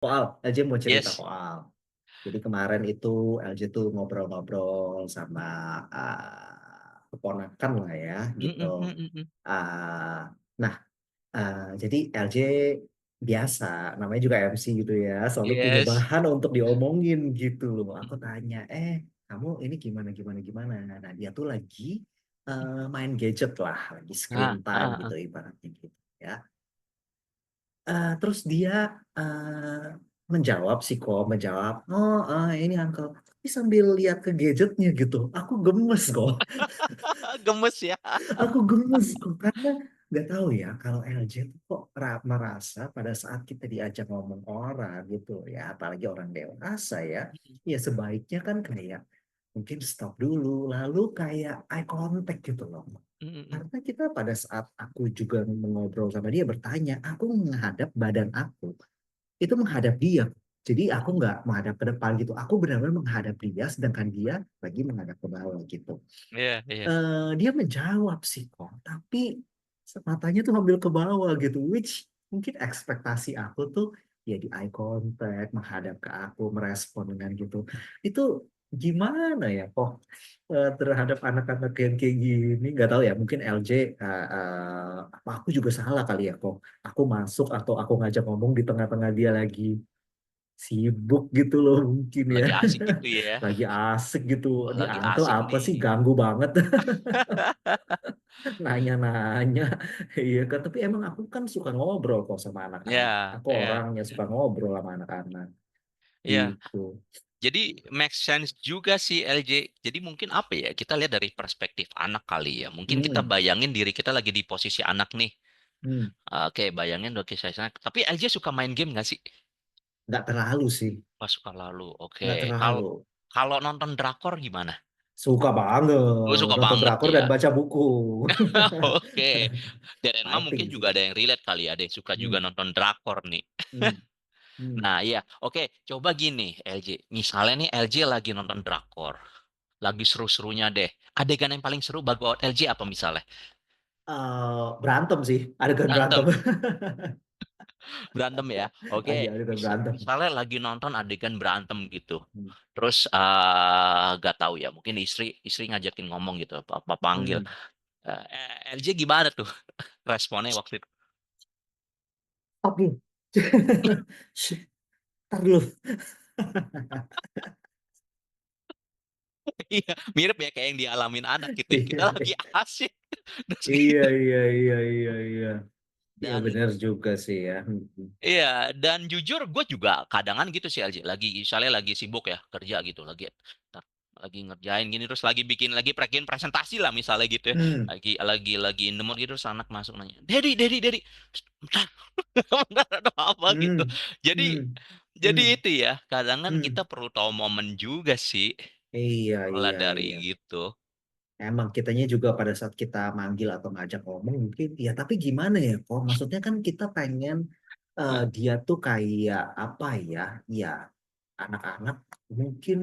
LJ mau cerita Yes. koal. Jadi kemarin itu LJ tuh ngobrol-ngobrol sama keponakan lah ya gitu. Mhm mhm mhm. Uh, nah, jadi LJ biasa, namanya juga MC gitu ya, selalu punya Yes. bahan untuk diomongin gitu loh. Aku tanya, kamu ini gimana gimana gimana? Nah dia tuh lagi main gadget lah, lagi screen Heeh time heeh gitu heeh. ibaratnya gitu ya. Terus dia menjawab sih kok, menjawab, oh ini uncle. Tapi sambil lihat ke gadgetnya gitu, aku gemes kok. Gemes ya. Aku gemes kok karena nggak tahu ya kalau LJ tuh kok merasa pada saat kita diajak ngomong orang gitu ya, apalagi orang dewasa ya, ya sebaiknya kan kayak mungkin stop dulu, lalu kayak eye contact gitu loh. Mhm mhm. Karena kita pada saat aku juga mengobrol sama dia bertanya, aku menghadap badan aku itu menghadap dia. Jadi aku nggak menghadap ke depan gitu. Aku benar-benar menghadap dia, sedangkan dia lagi menghadap ke bawah gitu. Iya iya. Dia menjawab sih kok, tapi matanya tuh ambil ke bawah gitu. Which mungkin ekspektasi aku tuh ya di eye contact, menghadap ke aku, merespon dengan gitu. Itu gimana ya kok terhadap anak-anak yang kayak gini? Nggak tahu ya, mungkin LJ apa aku juga salah kali ya kok. Aku masuk atau aku ngajak ngomong di tengah-tengah dia lagi sibuk gitu loh mungkin ya. Lagi asik gitu ya. Lagi asik gitu. Ini Lagi uncle asik apa sih nih. ganggu banget. Nanya-nanya. Iya kan, tapi emang aku kan suka ngobrol kok sama anak-anak. Iya Aku iya orangnya suka ngobrol sama anak-anak iya. gitu. Jadi make sense juga sih LJ. Jadi mungkin apa ya? Kita lihat dari perspektif anak kali ya. Mungkin kita Hmm, bayangin diri kita lagi di posisi anak nih. hmm. Oke, bayangin oke saya sana. Tapi LJ suka main game nggak sih? Nggak terlalu sih, Pas suka lalu. Oke. nggak Kalau terlalu. kalau nonton drakor gimana? Suka banget Gue suka nonton banget drakor dan ya. baca buku. Oke. Dan Enma mungkin Typing juga sih. ada yang relate kali ya. Ada yang suka juga Hmm, nonton drakor nih. hmm, hmm. Nah, iya. Oke, coba gini, LJ. Misalnya nih LJ lagi nonton drakor. Lagi seru-serunya deh. Adegan yang paling seru buat LJ apa misalnya? Berantem sih, adegan berantem. Berantem. Berantem ya. Oke, Lagi adegan berantem. misalnya lagi nonton adegan berantem gitu. Hmm, Terus gak tahu ya, mungkin istri istri ngajakin ngomong gitu, apa panggil. hmm. LJ gimana tuh responnya waktu itu? Oke. Ntar dulu. Iya, mirip ya kayak yang dialamin anak gitu ya. Kita Iya, lagi asik. Terus iya, gitu. iya, iya, iya, iya. Iya Dan benar juga sih ya. Hmm. iya, dan jujur gue juga kadangan gitu sih LJ. Lagi misalnya lagi sibuk ya kerja gitu, tar- lagi ngerjain gini terus lagi bikin presentasi lah misalnya gitu ya. Hmm. Lagi in the mood gitu terus anak masuk nanya, Dedi, bentar, bentar ada apa gitu. Hmm. Jadi Hmm. jadi Hmm. itu ya, kadang kan kita Hmm. perlu tahu momen juga sih. Iya, Mulai iya, dari iya. gitu. Emang kitanya juga pada saat kita manggil atau ngajak ngomong mungkin ya tapi gimana ya kok maksudnya kan kita pengen dia tuh kayak apa ya ya anak-anak mungkin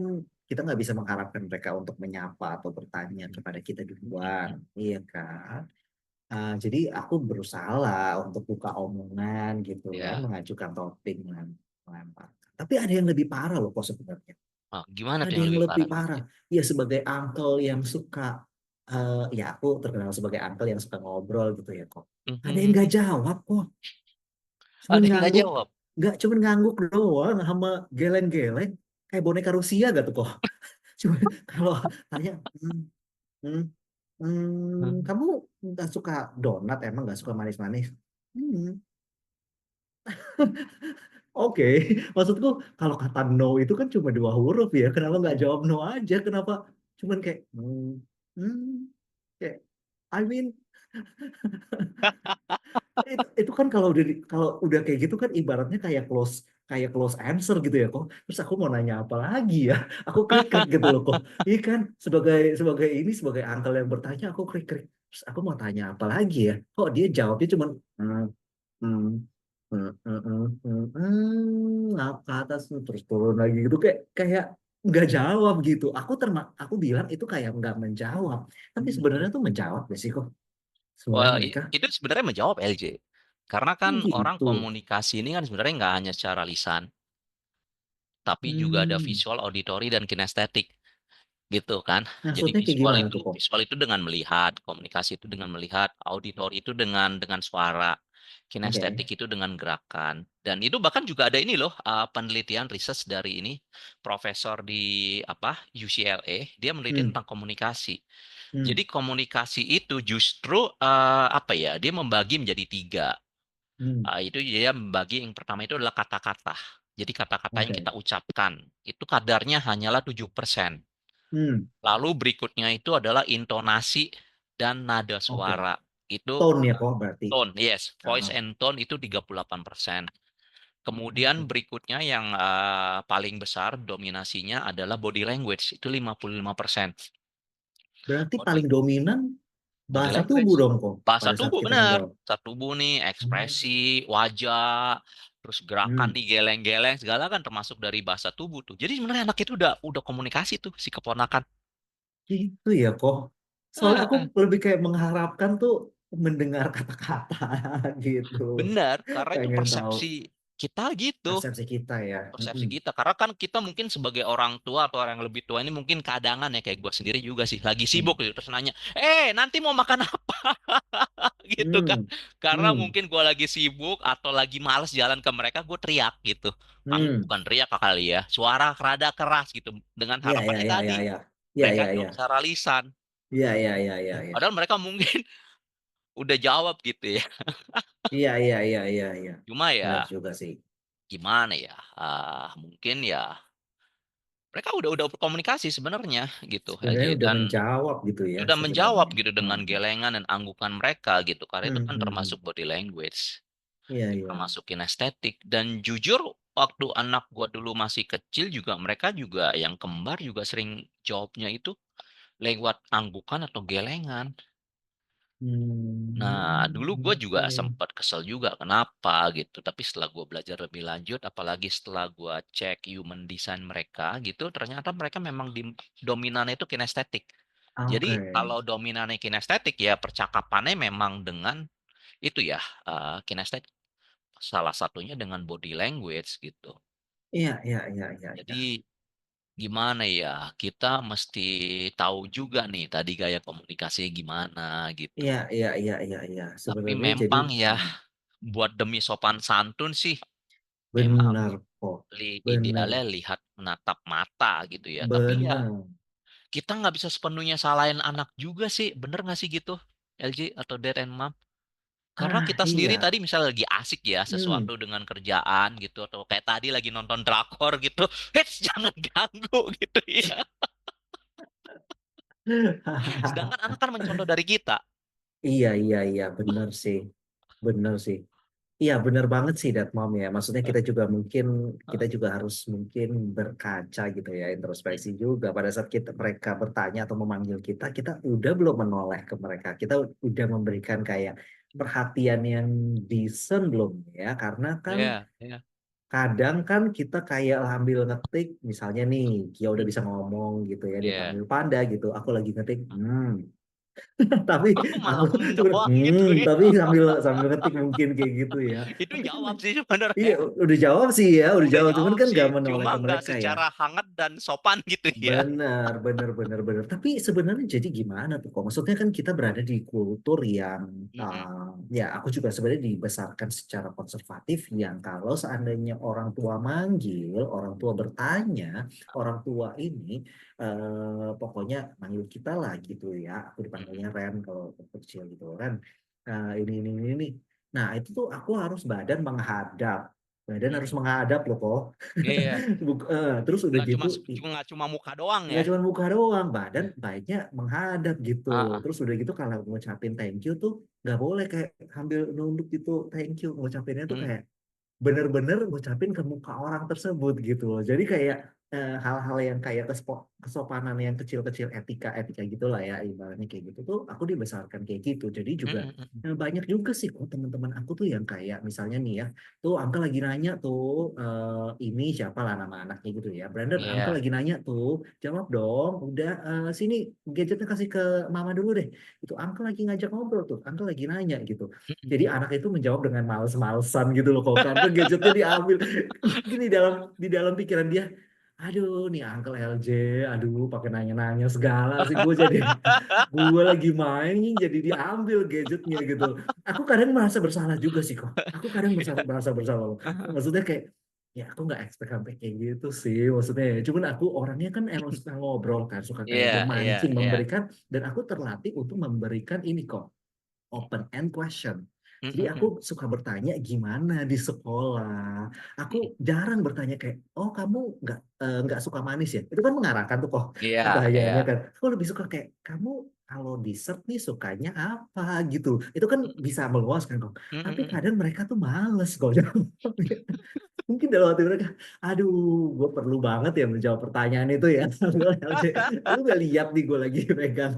kita nggak bisa mengharapkan mereka untuk menyapa atau bertanya kepada kita duluan iya kan. Jadi aku berusaha lah untuk buka omongan gitu kan Ya, mengajukan topik melempar tapi ada yang lebih parah loh kok sebenarnya. oh, gimana tuh Ada yang yang lebih lebih parah nih? parah. Ya sebagai uncle yang suka, ya aku terkenal sebagai uncle yang suka ngobrol gitu ya kok. Ada yang nggak Mhm. jawab kok. Cuman Ada yang nggak ngangguk, jawab. nggak cuman ngangguk doang sama geleng-geleng. Kayak boneka Rusia gak tuh kok. Cuma kalau tanya, hmm, kamu nggak suka donat emang nggak suka manis-manis? Hmm, Oke, maksudku kalau kata no itu kan cuma dua huruf ya. Kenapa nggak jawab no aja? Kenapa cuman kayak hmm, kayak I mean itu kan kalau udah kayak gitu kan ibaratnya kayak close answer gitu ya kok. Terus aku mau nanya apa lagi ya? Aku krik-krik gitu loh kok. Iya kan sebagai sebagai ini sebagai uncle yang bertanya aku krik-krik. Terus aku mau tanya apa lagi ya? Kok dia jawabnya cuman hmm, ngap ke atas terus turun lagi gitu kayak kayak nggak jawab gitu. Aku bilang itu kayak nggak menjawab. Tapi sebenarnya tuh menjawab gak sih kok sebenarnya Wah, mereka. itu sebenarnya menjawab LJ. Karena kan Oh orang gitu. komunikasi ini kan sebenarnya nggak hanya secara lisan. tapi juga ada Hmm. visual, auditory, dan kinestetik gitu kan. Jadi Maksudnya kayak gimana tuh kok? visual itu dengan melihat, komunikasi itu dengan melihat, auditory itu dengan suara, Oke. kinestetik itu dengan gerakan. Dan itu bahkan juga ada ini loh, penelitian research dari ini profesor di apa UCLA, dia meneliti Hmm. tentang komunikasi. Hmm. Jadi komunikasi itu justru apa ya? Dia membagi menjadi tiga. Hmm. Itu dia membagi yang pertama itu adalah kata-kata. Jadi kata-kata yang Oke. kita ucapkan itu kadarnya hanyalah 7%. Hmm. Lalu berikutnya itu adalah intonasi dan nada Oke. suara. Itu Tone ya kok berarti. tone, yes, voice Ah, and tone itu 38%. oke. Kemudian berikutnya yang paling besar dominasinya adalah body language, itu 55%. Berarti Body, paling dominan body bahasa tubuh language. dong kok Bahasa pada saat tubuh kita benar. menjawab. Bahasa tubuh nih, Hmm. ekspresi, wajah, terus gerakan Hmm. nih geleng-geleng segala kan termasuk dari bahasa tubuh tuh. Jadi sebenarnya anak itu udah komunikasi tuh si keponakan. Gitu ya kok. Soalnya aku Ah, lebih kayak mengharapkan tuh mendengar kata-kata gitu. benar, karena itu Pengen tahu persepsi kita gitu. persepsi kita ya. Persepsi Mm-mm. kita. Karena kan kita mungkin sebagai orang tua atau orang yang lebih tua ini mungkin kadangan ya kayak gue sendiri juga sih lagi Hmm. sibuk gitu terus nanya, nanti mau makan apa gitu kan? Hmm. Karena Hmm. mungkin gue lagi sibuk atau lagi males jalan ke mereka gue teriak gitu. Hmm. Bukan teriak kali ya, suara rada keras gitu dengan Iya, iya, harapannya iya, iya, tadi iya. Iya, mereka iya, jawab iya. secara lisan. Iya, iya, iya, iya, iya. Padahal mereka mungkin udah jawab gitu ya. Iya, iya, iya, iya, iya. Cuma Benar ya juga sih. gimana ya? Mungkin ya mereka udah berkomunikasi sebenarnya gitu Sebenarnya LJ udah dan menjawab gitu ya sudah menjawab sebenarnya. gitu dengan Hmm. gelengan dan anggukan mereka gitu karena itu Hmm. kan Hmm. termasuk Hmm. body language, Iya, itu iya. termasuk kinestetik dan jujur waktu anak gua dulu masih kecil juga mereka juga yang kembar juga sering jawabnya itu lewat anggukan atau gelengan. Nah, dulu Hmm. gue juga Oke. sempat kesel juga kenapa gitu. Tapi setelah gue belajar lebih lanjut, apalagi setelah gue cek human design mereka gitu, ternyata mereka memang dominannya itu kinestetik. Jadi Oke. kalau dominannya kinestetik ya percakapannya memang dengan itu ya kinestetik. Salah satunya dengan body language gitu. Iya, iya, iya, iya, iya. Jadi gimana ya, kita mesti tahu juga nih tadi gaya komunikasinya gimana Iya, gitu. iya, iya, iya, iya. Tapi Sebenarnya jadi memang ya hmm, buat demi sopan santun sih memang benar kok. Benar. idealnya lihat menatap mata gitu ya. Tapi ya Benar. kita nggak bisa sepenuhnya salahin anak juga sih. Bener nggak sih gitu, LG atau Dad and Mom? Karena Ah, kita sendiri iya. tadi misalnya lagi asik ya Hmm. sesuatu dengan kerjaan gitu atau kayak tadi lagi nonton drakor gitu, hits jangan ganggu gitu ya. Sedangkan anak kan mencontoh dari kita. Iya, iya, iya, benar sih. Benar sih. Iya, benar banget sih Dad Mom ya. Maksudnya kita juga harus mungkin berkaca gitu ya, introspeksi juga pada saat mereka bertanya atau memanggil kita udah belum menoleh ke mereka. Kita udah memberikan kayak perhatian yang decent belum ya? Karena kan Iya, iya. kadang kan kita kayak sambil ngetik, misalnya nih, Kia udah Hmm, bisa ngomong gitu ya, dia iya. panggil Panda gitu. Aku lagi ngetik, tapi aku Malah doang gitu ya. tapi sambil sambil ngetik mungkin kayak gitu ya. Itu Tapi kan jawab sih iya sebenarnya. udah jawab sih ya, udah Udah jawab cuman jawab kan sih, gak menoleh cuma ke nggak mereka ya. secara hangat dan sopan gitu ya. Benar, benar, benar, benar. Tapi sebenarnya jadi gimana tuh kok? Maksudnya kan kita berada di kultur yang, Mm-mm. ya aku juga sebenarnya dibesarkan secara konservatif yang kalau seandainya orang tua manggil, orang tua bertanya, orang tua ini pokoknya manggil kita lah gitu ya. Aku Mm-mm. dipanggilnya Ren kalau kecil gitu. Ren, ini. Nah itu tuh aku harus badan menghadap. Badan harus Mm-mm. menghadap loh kok. Iya, Terus udah gitu nggak cuma muka doang nggak ya. cuma muka doang, badan baiknya menghadap gitu. Ah, ah. Terus udah gitu kalau ngucapin thank you tuh nggak boleh kayak sambil nunduk gitu thank you. Ngucapinnya tuh Hmm. kayak bener-bener ngucapin ke muka orang tersebut gitu loh. Jadi kayak hal-hal yang kayak kesopanan yang kecil-kecil, etika-etika gitulah ya, ibaratnya kayak gitu tuh aku dibesarkan kayak gitu. Jadi juga Mm, mm, mm. banyak juga sih kok teman-teman aku tuh yang kayak misalnya nih ya, tuh Uncle lagi nanya tuh, ini siapa lah nama anaknya gitu ya, Brandon, Uncle Iya. lagi nanya tuh, jawab dong, udah, sini gadgetnya kasih ke mama dulu deh. Itu Uncle lagi ngajak ngobrol tuh, Uncle lagi nanya gitu. Mm, mm, Jadi mm. anak itu menjawab dengan males-malesan gitu loh, kok kan gadgetnya diambil. Mungkin di dalam pikiran dia, aduh nih Uncle LJ, aduh pakai nanya-nanya segala sih, gue lagi main nih jadi diambil gadgetnya gitu. Aku kadang merasa bersalah juga sih kok. Aku kadang merasa bersalah loh. Maksudnya kayak, ya aku nggak expect sampai kayak gitu sih. Maksudnya cuman aku orangnya kan emang suka ngobrol kan, suka kayak Iya, iya, memancing, iya. memberikan, dan aku terlatih untuk memberikan ini kok, open end question. Mm, Jadi mm, mm. aku suka bertanya gimana di sekolah. Mm. Aku jarang bertanya kayak, oh kamu nggak suka manis ya? Itu kan mengarahkan tuh kok Iya, iya. pertanyaannya kan. Aku lebih suka kayak, kamu kalau dessert nih sukanya apa gitu. Itu kan Mm, bisa meluas kan kok. mm, Tapi mm, mm. kadang mereka tuh males kok. Mungkin dalam hati mereka, aduh, gue perlu banget ya menjawab pertanyaan itu ya. Lu gak lihat nih gue lagi pegang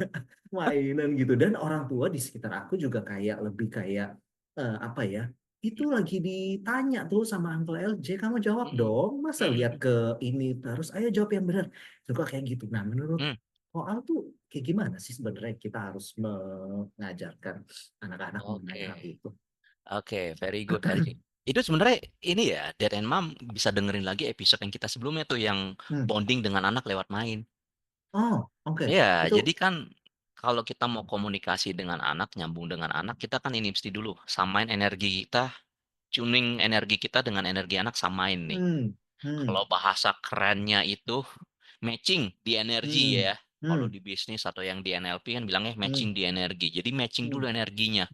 mainan gitu. Dan orang tua di sekitar aku juga kayak lebih kayak, apa ya? Itu lagi ditanya tuh sama Uncle LJ, kamu jawab Mm, mm. dong. Masa Mm, lihat mm, ke ini terus, ayo jawab yang benar. Suka kayak gitu. Nah, menurut mm. Koal tuh kayak gimana sih sebenarnya kita harus mengajarkan anak-anak mengenai hal Oke. itu? Oke, very good, very good. Itu sebenarnya ini ya, Dad and Mom bisa dengerin lagi episode yang kita sebelumnya tuh yang Hmm. bonding dengan anak lewat main. Oh, oke. Iya, Itu, jadi kan kalau kita mau komunikasi dengan anak, nyambung dengan anak, kita kan ini mesti dulu samain energi kita, tuning energi kita dengan energi anak samain nih. hmm, Kalau hmm, bahasa kerennya itu matching di energi hmm, ya. Kalau hmm, di bisnis atau yang di NLP kan bilangnya matching hmm, di energi. Jadi matching dulu hmm, energinya.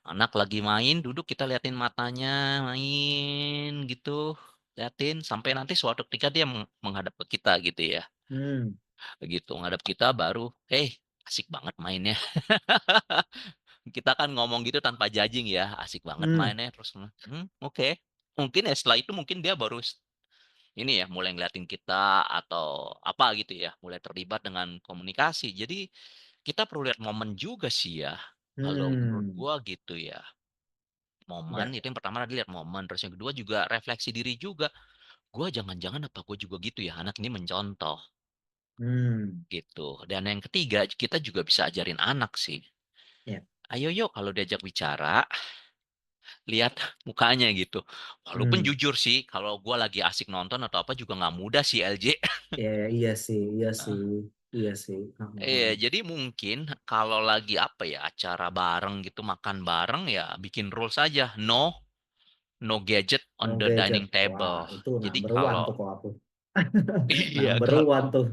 Anak lagi main, duduk kita liatin matanya, main gitu. Liatin sampai nanti suatu ketika dia menghadap ke kita gitu ya. hmm. Begitu menghadap kita baru, asik banget mainnya. Kita kan ngomong gitu tanpa judging ya, asik banget Hmm. mainnya terus, oke. Mungkin ya setelah itu mungkin dia baru ini ya mulai ngeliatin kita atau apa gitu ya, mulai terlibat dengan komunikasi. Jadi kita perlu lihat momen juga sih ya. Kalau menurut Hmm. gua gitu ya. Momen Ya, itu yang pertama tadi lihat momen, terus yang kedua juga refleksi diri juga. Gua jangan-jangan apa gua juga gitu ya, anak ini mencontoh hmm. gitu. Dan yang ketiga kita juga bisa ajarin anak sih. Ya, Ayo yuk kalau diajak bicara, lihat mukanya gitu. Walaupun hmm. jujur sih, kalau gua lagi asik nonton atau apa juga nggak mudah sih LJ. Ya, iya sih, iya sih, iya sih. Iya, jadi mungkin kalau lagi apa ya, acara bareng gitu, makan bareng ya bikin rules saja. No, no gadget on No the gadget. dining Wah, table. itu Jadi number one kalau tuh kok aku. iya, Number kalau one tuh.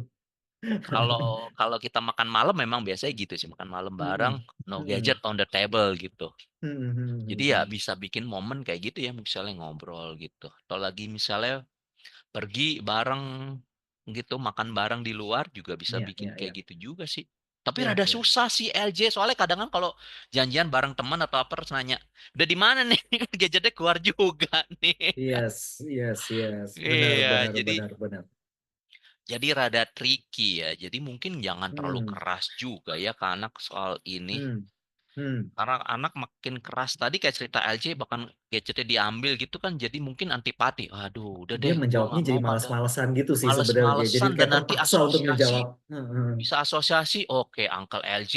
kalau kalau kita makan malam memang biasanya gitu sih, makan malam bareng, Hmm. no gadget Hmm. on the table gitu. Hmm. Hmm. Jadi Hmm. ya Hmm. bisa bikin momen kayak gitu ya, misalnya ngobrol gitu. Atau lagi misalnya pergi bareng gitu, makan bareng di luar juga bisa Ya, bikin ya, kayak ya. gitu juga sih. Tapi Ya, rada ya. susah sih LJ, soalnya kadang kan kalau janjian bareng teman atau apa terus nanya, udah di mana nih? Gadgetnya keluar juga nih. Yes, yes, yes. Benar, Iya, benar, benar, benar. jadi rada tricky ya. Jadi mungkin jangan terlalu Hmm. keras juga ya ke anak soal ini. Hmm. Hmm. Karena anak makin keras tadi kayak cerita LJ bahkan gadgetnya diambil gitu kan jadi mungkin antipati. Aduh, udah Dia deh, gua menjawabnya nggak jadi mau pada males-malesan gitu sih sebenarnya. Jadi males-malesan dan kayak nanti terpaksa untuk asosiasi menjawab. Heeh. bisa asosiasi. Oke, Uncle LJ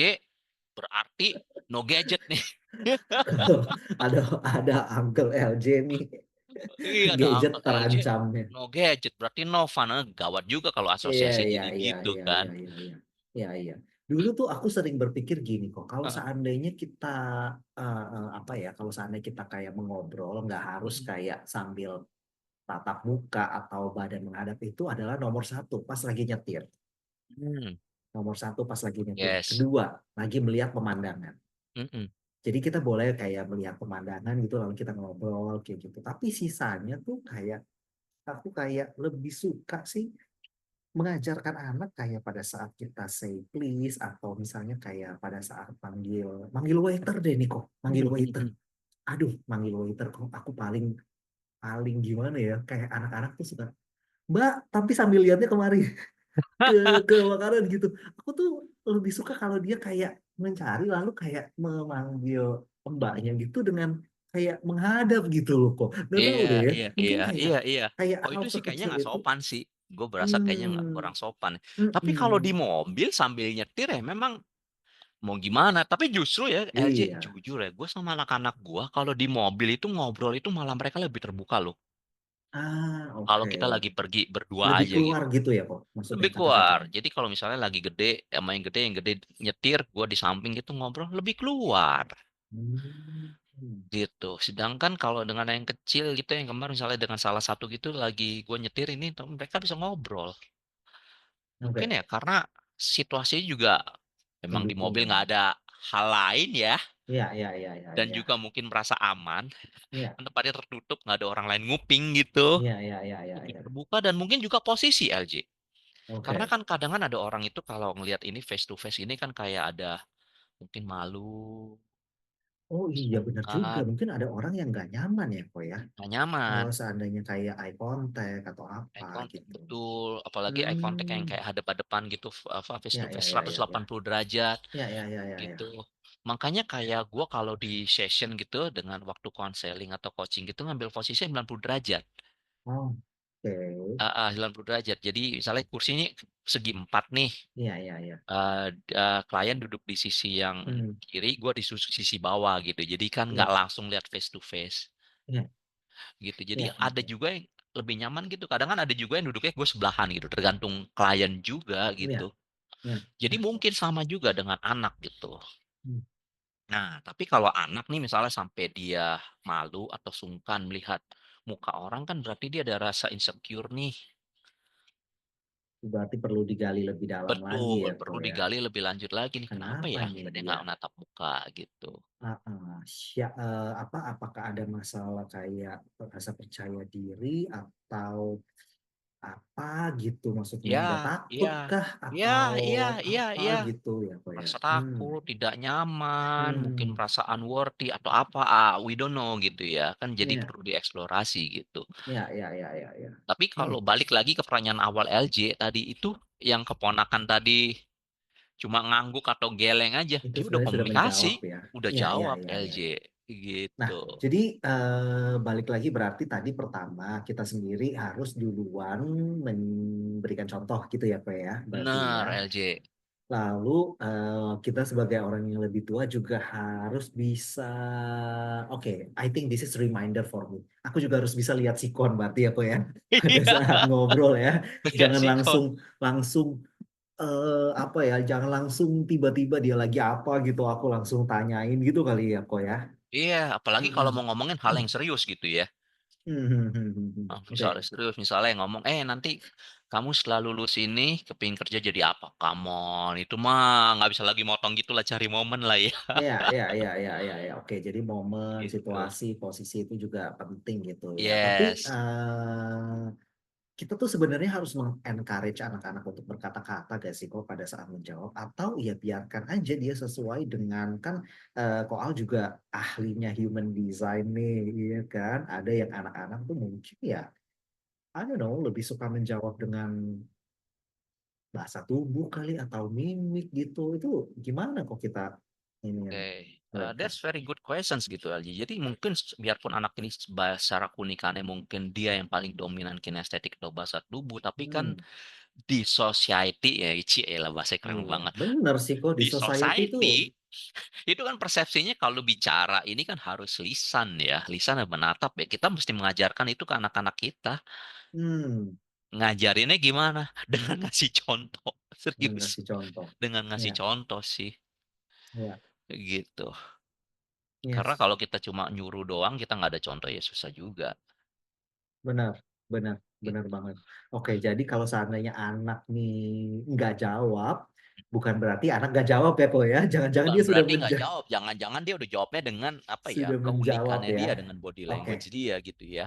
berarti no gadget nih. Kalau ada Uncle LJ nih, Iya, ada gadget Uncle LJ terancamnya. no gadget berarti no fun. Gawat juga kalau Iya, asosiasi iya, jadi iya, gitu iya, kan. iya, iya, iya. Iya, iya. Dulu tuh aku sering berpikir gini kok, kalau Heeh. seandainya kita, apa ya, kalau seandainya kita kayak mengobrol, nggak harus Mm-mm. kayak sambil tatap muka atau badan menghadap, itu adalah nomor satu pas lagi nyetir. Hmm. Nomor satu pas lagi nyetir. Yes. Kedua, lagi melihat pemandangan. Mm-mm. Jadi kita boleh kayak melihat pemandangan gitu lalu kita ngobrol kayak gitu. Tapi sisanya tuh kayak aku kayak lebih suka sih mengajarkan anak kayak pada saat kita say please atau misalnya kayak pada saat manggil manggil waiter deh nih kok, manggil waiter. Mm-mm. Aduh, manggil waiter kok aku paling paling gimana ya? Kayak anak-anak tuh suka Mbak, tapi sambil lihatnya kemari ke ke makanan gitu. Aku tuh lebih suka kalau dia kayak mencari lalu kayak memanggil mbaknya gitu dengan kayak menghadap gitu loh kok. Nggak tahu Iya deh ya. iya Mungkin iya kayak iya iya. kayak Oh hal itu sih kayaknya sekecil nggak itu. sopan sih. Gue berasa kayaknya nggak Hmm, kurang sopan. Tapi kalau di mm-mm. mobil sambil nyetir ya memang mau gimana. Tapi justru ya LJ Iya. jujur ya, gue sama anak-anak gue kalau di mobil itu ngobrol itu malah mereka lebih terbuka loh. Ah, Kalau oke. kita lagi pergi berdua Lebih aja keluar gitu. gitu ya kok. Maksudnya Lebih keluar. kata-katanya. Jadi kalau misalnya lagi gede, sama yang gede nyetir, gue di samping gitu ngobrol lebih keluar. Hmm. Gitu. Sedangkan kalau dengan yang kecil gitu yang kemarin misalnya dengan salah satu gitu lagi gue nyetir ini mereka bisa ngobrol. Mungkin Oke. ya karena situasinya juga memang di mobil Mendukung. nggak ada hal lain ya Iya, iya, iya, iya, dan iya. juga mungkin merasa aman. Iya, Tempatnya tertutup nggak ada orang lain nguping gitu. iya, iya, iya, iya, Lebih iya. terbuka dan mungkin juga posisi LJ. Karena Oke. kan kadang kan ada orang itu kalau ngelihat ini face to face ini kan kayak ada mungkin malu, Oh iya benar juga. sungkan, Mungkin ada orang yang nggak nyaman ya kok ya. nggak Kalau nyaman. seandainya kayak eye contact atau apa Eye contact gitu. betul, apalagi eye contact yang Hmm. kayak hadap-hadapan gitu, face Ya, to ya, face ya, ya, ya. 180 derajat Ya, ya, ya, ya, ya. gitu. Makanya kayak gua kalau di session gitu dengan waktu konseling atau coaching gitu ngambil posisi 90 derajat. Oh, oke. 90 derajat. Jadi misalnya kursinya segi empat nih, Iya, iya, iya. klien duduk di sisi yang Hmm. kiri, gua di sisi bawah gitu. Jadi kan nggak Iya, langsung lihat face to face iya, gitu. Jadi iya, iya, ada iya. juga yang lebih nyaman gitu. Kadang kan ada juga yang duduknya gue sebelahan gitu, tergantung klien juga Iya, gitu. iya. Jadi mungkin sama juga dengan anak gitu. Hmm. Nah, tapi kalau anak nih misalnya sampai dia malu atau sungkan melihat muka orang kan berarti dia ada rasa insecure nih. Berarti perlu digali lebih dalam lagi Betul, ya perlu kok ya. digali lebih lanjut lagi nih. Kenapa Kenapa ya ini dia dia? nggak menatap muka gitu. Apakah ada masalah kayak rasa percaya diri atau apa gitu maksudnya Ya, dia iya, takut kah iya, atau iya, iya, apa iya. gitu ya kok ya. Merasa takut, tidak nyaman, mungkin Hmm, merasa unworthy atau apa, we don't know gitu ya. Kan jadi ya, perlu dieksplorasi gitu. ya, ya, ya, ya, ya. Tapi kalau Hmm, balik lagi ke pertanyaan awal LJ tadi itu yang keponakan tadi cuma ngangguk atau geleng aja, itu dia udah sebenarnya sudah menjawab komunikasi, ya. udah Ya, ya, jawab ya, ya. LJ Nah, gitu. jadi balik lagi berarti tadi pertama kita sendiri harus duluan memberikan contoh gitu ya kok ya, berarti ya. Bener LJ. Lalu kita sebagai orang yang lebih tua juga harus bisa, oke, I think this is reminder for me. Aku juga harus bisa lihat sikon berarti ya kok ya, pada Iya, saat ngobrol ya. lihat Jangan sikon. langsung langsung apa ya, jangan langsung tiba-tiba dia lagi apa gitu, aku langsung tanyain gitu kali ya kok ya. Iya, apalagi kalau mau Mm-mm. ngomongin hal yang serius gitu ya. Misalnya Oke. serius, misalnya ngomong, nanti kamu setelah lulus ini kepingin kerja jadi apa? Come on, itu mah nggak bisa lagi motong gitulah, cari momen lah ya. Ya, ya, ya, ya, ya, ya. Oke, jadi momen, Gitu. situasi, posisi itu juga penting gitu ya. Tapi Yes. kita tuh sebenarnya harus encourage anak-anak untuk berkata-kata gak sih kok pada saat menjawab, atau ya biarkan aja dia sesuai dengan kan Koal juga ahlinya human design nih, iya kan? Ada yang anak-anak tuh mungkin ya, I don't know, lebih suka menjawab dengan bahasa tubuh kali atau mimik gitu. Itu gimana kok kita ini Oke, mereka? that's very good questions gitu Alji. Jadi mungkin biarpun anak ini secara keunikannya mungkin dia yang paling dominan kinestetik atau bahasa tubuh, tapi kan Hmm. di society ya, lah bahasa keren Iya, banget. bener sih kok di Di society itu. society itu kan persepsinya kalau bicara ini kan harus lisan ya, lisan dan menatap ya. Kita mesti mengajarkan itu ke anak-anak kita. Hmm, Ngajarinnya gimana? Dengan ngasih contoh. yang Serius. ngasih contoh. Dengan ngasih Ya, contoh sih. ya, Gitu. Karena yes, kalau kita cuma nyuruh doang, kita nggak ada contoh ya susah juga. benar, benar, benar Gitu. banget. Oke, jadi kalau seandainya anak nih nggak jawab, bukan berarti anak nggak jawab ya kok ya. Jangan-jangan Bukan dia sudah berarti nggak jawab. Jangan-jangan dia udah jawabnya dengan apa ya, sudah menjawab keunikannya ya. dia, dengan body language Oke, dia gitu ya.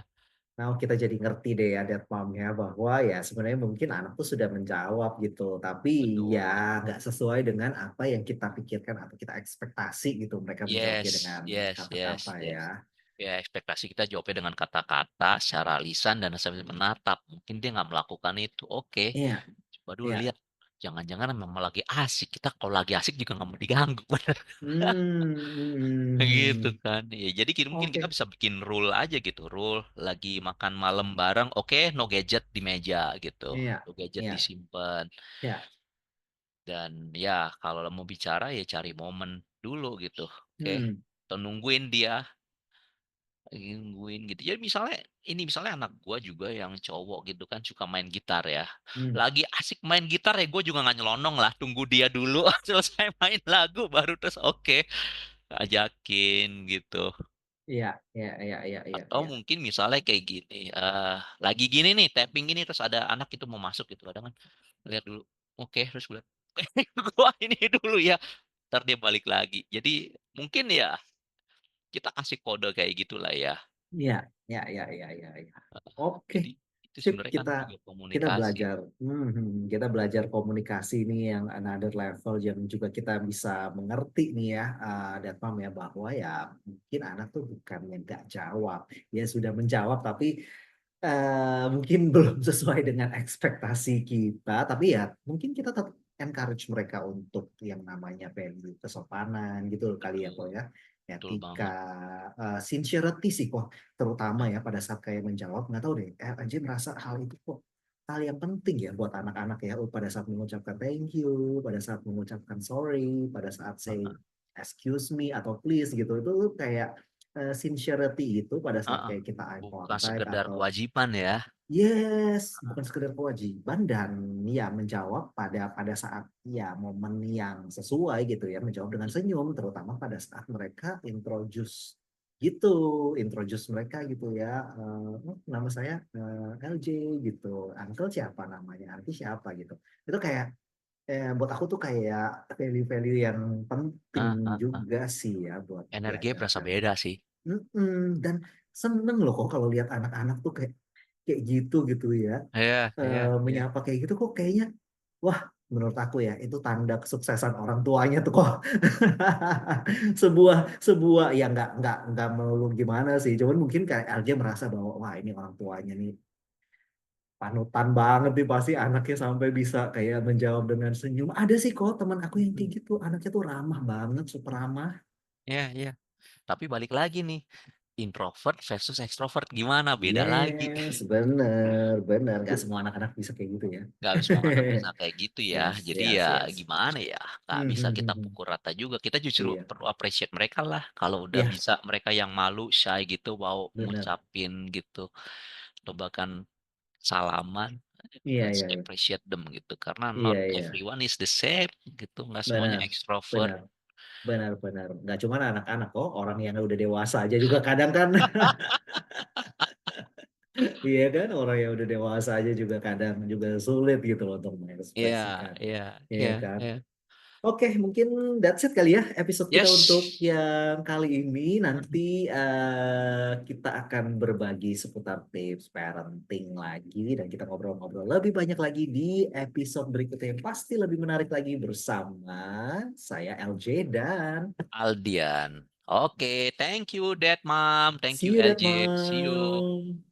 nah kita jadi ngerti deh ya Dad Mom ya bahwa ya sebenarnya mungkin anak tuh sudah menjawab gitu, tapi ya Betul. nggak sesuai dengan apa yang kita pikirkan atau kita ekspektasi gitu mereka menjawabnya Yes, dengan yes, kata-kata yes, ya. yes. Ya ekspektasi kita jawabnya dengan kata-kata, secara lisan dan sambil menatap. Mungkin dia nggak melakukan itu, oke. Iya, Coba dulu iya. lihat, jangan-jangan memang lagi asik, kita kalau lagi asik juga nggak mau diganggu, bener. Gitu Hmm. kan. Ya jadi mungkin kita Oke. bisa bikin rule aja gitu, rule lagi makan malam bareng, oke, no gadget di meja gitu, Iya, no gadget iya, disimpan. iya. Dan ya kalau mau bicara ya cari momen dulu gitu, oke. Hmm, Atau nungguin dia, nungguin gitu. Ya misalnya ini, misalnya anak gua juga yang cowok gitu kan suka main gitar ya. hmm. Lagi asik main gitar ya gue juga nggak nyelonong lah, tunggu dia dulu selesai main lagu baru terus oke, ajakin gitu. Iya, iya, iya, iya, iya, Atau iya. mungkin misalnya kayak gini, lagi gini nih, tapping gini, terus ada anak itu mau masuk gitu, kadang kan lihat dulu, oke, terus gue lihat, gua ini dulu ya, entar dia balik lagi. Jadi mungkin ya kita kasih kode kayak gitulah ya. Iya, iya, iya, iya, iya, iya. Oke, Jadi itu sip. sebenarnya kan Kita juga kita komunikasi. belajar, kita belajar komunikasi nih yang another level yang juga kita bisa mengerti nih ya, dan paham ya bahwa ya mungkin anak tuh bukan yang nggak jawab, dia sudah menjawab tapi mungkin belum sesuai dengan ekspektasi kita, tapi ya mungkin kita tetap encourage mereka untuk yang namanya value kesopanan gitu kali ya Betul, kok ya, betul etika, banget. sincerity sih kok terutama ya pada saat kayak menjawab, nggak tahu deh, Anji merasa hal itu kok hal yang penting ya buat anak-anak ya, pada saat mengucapkan thank you, pada saat mengucapkan sorry, pada saat say Heeh, excuse me atau please gitu, itu kayak sincerity itu pada saat heeh. kayak kita eye Bukan contact sekedar atau kewajiban ya. yes, bukan sekedar kewajiban dan ya menjawab pada pada saat ya momen yang sesuai gitu ya, menjawab dengan senyum terutama pada saat mereka introduce mereka gitu ya. "Oh, nama saya LJ gitu, uncle siapa namanya, auntie siapa gitu. Itu kayak buat aku tuh kayak value-value yang Heeh, penting heeh, heeh. juga sih ya buat Energinya berasa diajarkan. beda sih. Dan seneng loh kok kalau lihat anak-anak tuh kayak kayak gitu gitu ya, Iya, iya, iya. menyapa kayak gitu kok kayaknya, wah menurut aku ya itu tanda kesuksesan orang tuanya tuh kok. Sebuah sebuah ya nggak melulu gimana sih, cuman mungkin kayak LJ merasa bahwa wah ini orang tuanya nih panutan banget nih pasti anaknya sampai bisa kayak menjawab dengan senyum. Ada sih kok teman aku yang kayak Mhm. gitu, anaknya tuh ramah banget, super ramah. Iya, iya. Tapi balik lagi nih, introvert versus ekstrovert gimana, beda lagi. Yes, bener bener, nggak semua anak-anak bisa kayak gitu ya. Nggak semua anak bisa kayak gitu ya. Yes, Jadi yes, ya yes. gimana ya, nggak bisa kita pukul rata juga. Kita justru Iya, perlu appreciate mereka lah. Kalau udah iya, bisa mereka yang malu, shy gitu, mau bener. ngucapin gitu, atau bahkan salaman, Iya, let's iya, iya. appreciate them gitu. Karena not Iya, iya. everyone is the same gitu, nggak semuanya Benar, extrovert. benar, benar, benar. Nggak cuma anak-anak kok, orang yang udah dewasa aja juga kadang kan, iya kan, orang yang udah dewasa aja juga kadang juga sulit gitu loh untuk Iya, mengekspresikan, iya, iya iya, kan. iya. Oke, mungkin that's it kali ya episode kita untuk Yes, yang kali ini. Nanti kita akan berbagi seputar tips parenting lagi dan kita ngobrol-ngobrol lebih banyak lagi di episode berikutnya yang pasti lebih menarik lagi bersama saya LJ dan Aldian. Oke, thank you Dad, Mom. Thank see you you that LJ. See you. mom.